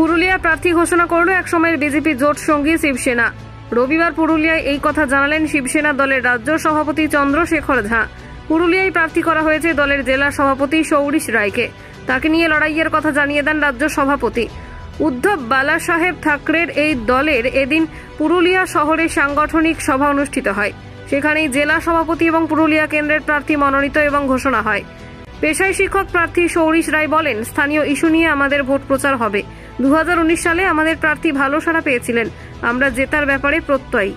পুরুলিয়া প্রার্থী ঘোষণা করল এক সময়ের বিজেপি জোট সঙ্গী শিবসেনা। রবিবার পুরুলিয়ায় এই কথা জানালেন শিবসেনা দলের রাজ্য সভাপতি চন্দ্রশেখর ঝা। পুরুলিয়ায় প্রার্থী করা হয়েছে দলের জেলা সভাপতি সৌরিশ রায়কে। তাকে নিয়ে লড়াইয়ের কথা জানিয়ে দেন রাজ্য সভাপতি। উদ্ধব বালাসাহেব ঠাকরের এই দলের এদিন পুরুলিয়া শহরে সাংগঠনিক সভা অনুষ্ঠিত হয়। সেখানেই জেলা সভাপতি এবং পুরুলিয়া কেন্দ্রের প্রার্থী মনোনীত এবং ঘোষণা হয়। পেশায় শিক্ষক প্রার্থী সৌরিশ রায় বলেন, স্থানীয় ইস্যু নিয়ে আমাদের ভোট প্রচার হবে। 2019 সালে আমাদের প্রার্থী ভালো সাড়া পেয়েছিলেন। আমরা জেতার ব্যাপারে প্রত্যয়ী।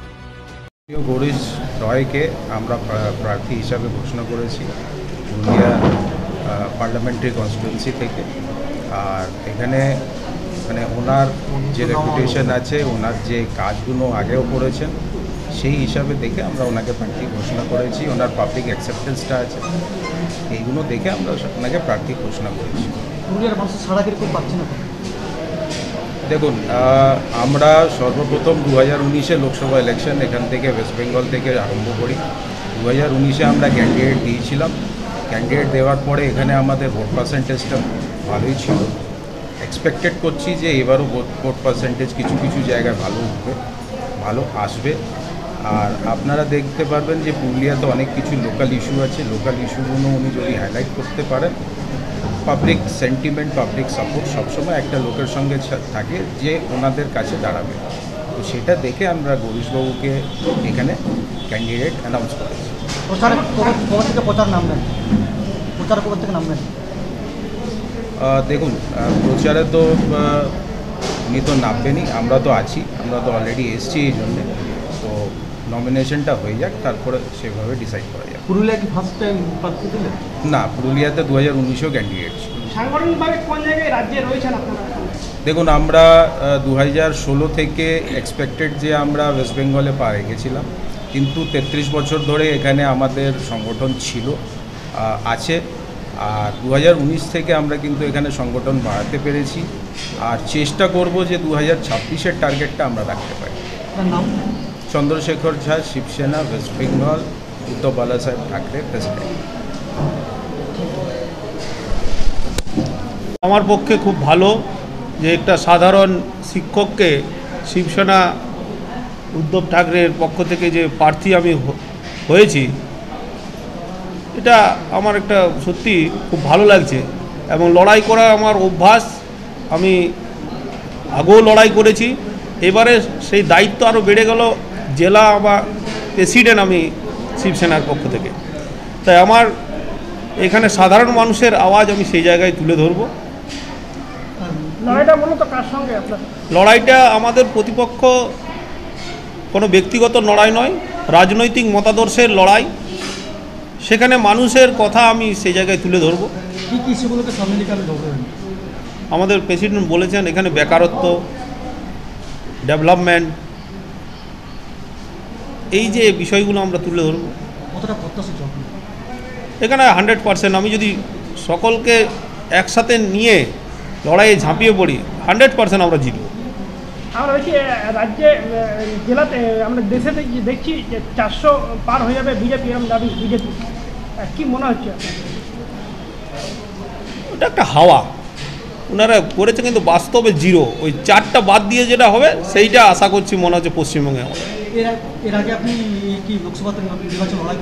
সৌরিশ রায়কে আমরা প্রার্থী হিসাবে ঘোষণা করেছি পুরুলিয়া পার্লামেন্টারি কনস্টিটুয়েন্সি থেকে। আর এখানে মানে ওনার যে রেপুটেশন আছে, ওনার যে কাজগুলো আগেও করেছেন, সেই হিসাবে দেখে আমরা ওনাকে প্রার্থী ঘোষণা করেছি। ওনার পাবলিক অ্যাকসেপ্টেন্সটা আছে, এইগুলো দেখে আমরা ওনাকে প্রার্থী ঘোষণা করেছি। পুরুলিয়ার মানুষ সাড়া কিরকম পাচ্ছে না? দেখুন, আমরা সর্বপ্রথম 2019-এ লোকসভা ইলেকশন এখান থেকে ওয়েস্ট বেঙ্গল থেকে আরম্ভ করি। 2019-এ আমরা ক্যান্ডিডেট দিয়েছিলাম। ক্যান্ডিডেট দেওয়ার পরে এখানে আমাদের ভোট পার্সেন্টেজটা ভালোই ছিল। এক্সপেক্টেড করছি যে এবারও ভোট পার্সেন্টেজ কিছু কিছু জায়গায় ভালো উঠবে, ভালো আসবে। আর আপনারা দেখতে পারবেন যে পুরুলিয়াতে অনেক কিছু লোকাল ইস্যু আছে। লোকাল ইস্যুগুলো উনি যদি হাইলাইট করতে পারেন, পাবলিক সেন্টিমেন্ট, পাবলিক সাপোর্ট সবসময় একটা লোকের সঙ্গে থাকে যে ওনাদের কাছে দাঁড়াবে। তো সেটা দেখে আমরা গৌরীশবাবুকে এখানে ক্যান্ডিডেট অ্যানাউন্স করেছি। দেখুন, প্রচারে তো উনি তো নামবেনই, আমরা তো আছি, আমরা তো অলরেডি এসছি। এই জন্যে তো নমিনেশনটা হয়ে যাক, তারপরে সেভাবে ডিসাইড করা যাক। পুরুলিয়া কি ফার্স্ট টাইম প্রার্থী দিলেন? না, পুরুলিয়াতে 2019-এও ক্যান্ডিডেট ছিল। সাংগঠনিকভাবে কোন জায়গায় রাজ্যে রয়েছেন আপনারা? দেখুন, আমরা 2016 থেকে এক্সপেক্টেড যে আমরা ওয়েস্ট বেঙ্গলে পা রেখেছিলাম, কিন্তু 33 বছর ধরে এখানে আমাদের সংগঠন ছিল, আছে। আর 2019 থেকে আমরা কিন্তু এখানে সংগঠন বাড়াতে পেরেছি। আর চেষ্টা করব যে 2026-এর টার্গেটটা আমরা রাখতে পারি। নাম চন্দ্রশেখর ঝা, শিবসেনা, ওয়েস্ট বেঙ্গল, উদ্ধব বালাসাহেব ঠাকরে, প্রেসিডেন্ট। আমার পক্ষে খুব ভালো যে একটা সাধারণ শিক্ষককে শিবসেনা উদ্ধব ঠাকরের পক্ষ থেকে যে প্রার্থী আমি হয়েছি, এটা আমার একটা সত্যি খুব ভালো লাগছে। এবং লড়াই করা আমার অভ্যাস, আমি আগেও লড়াই করেছি। এবারে সেই দায়িত্ব আরও বেড়ে গেল, জেলা বা প্রেসিডেন্ট আমি শিবসেনার পক্ষ থেকে। তাই আমার এখানে সাধারণ মানুষের আওয়াজ আমি সেই জায়গায় তুলে ধরব। লড়াইটা মূলত কার সঙ্গে আপনার? লড়াইটা আমাদের প্রতিপক্ষ কোনো ব্যক্তিগত লড়াই নয়, রাজনৈতিক মতাদর্শের লড়াই। সেখানে মানুষের কথা আমি সেই জায়গায় তুলে ধরব। কী কী ইস্যুগুলোকে সামনে রেখে আমি ধরবেন? আমাদের প্রেসিডেন্ট বলেছেন এখানে বেকারত্ব, ডেভেলপমেন্ট, এই যে বিষয়গুলো আমরা তুলে ধরব। কতটা প্রত্যাশিত এখানে 100%। আমি যদি সকলকে একসাথে নিয়ে লড়াইয়ে ঝাঁপিয়ে পড়ি, 100% আমরা জিতব। আমরা দেখি রাজ্যে, জেলাতে, আমরা দেশে দেখছি যে 400 পার হয়ে যাবে বিজেপি, এরকম দাবি বিজেপি। কী মনে হচ্ছে? ওটা একটা হাওয়া ওনারা করেছে, কিন্তু বাস্তবে জিরো। ওই 4টা বাদ দিয়ে যেটা হবে সেইটা আশা করছি মনে হচ্ছে পশ্চিমবঙ্গে হবে। এর আগে আপনি কি লোকসভাতে নির্বাচন লড়াই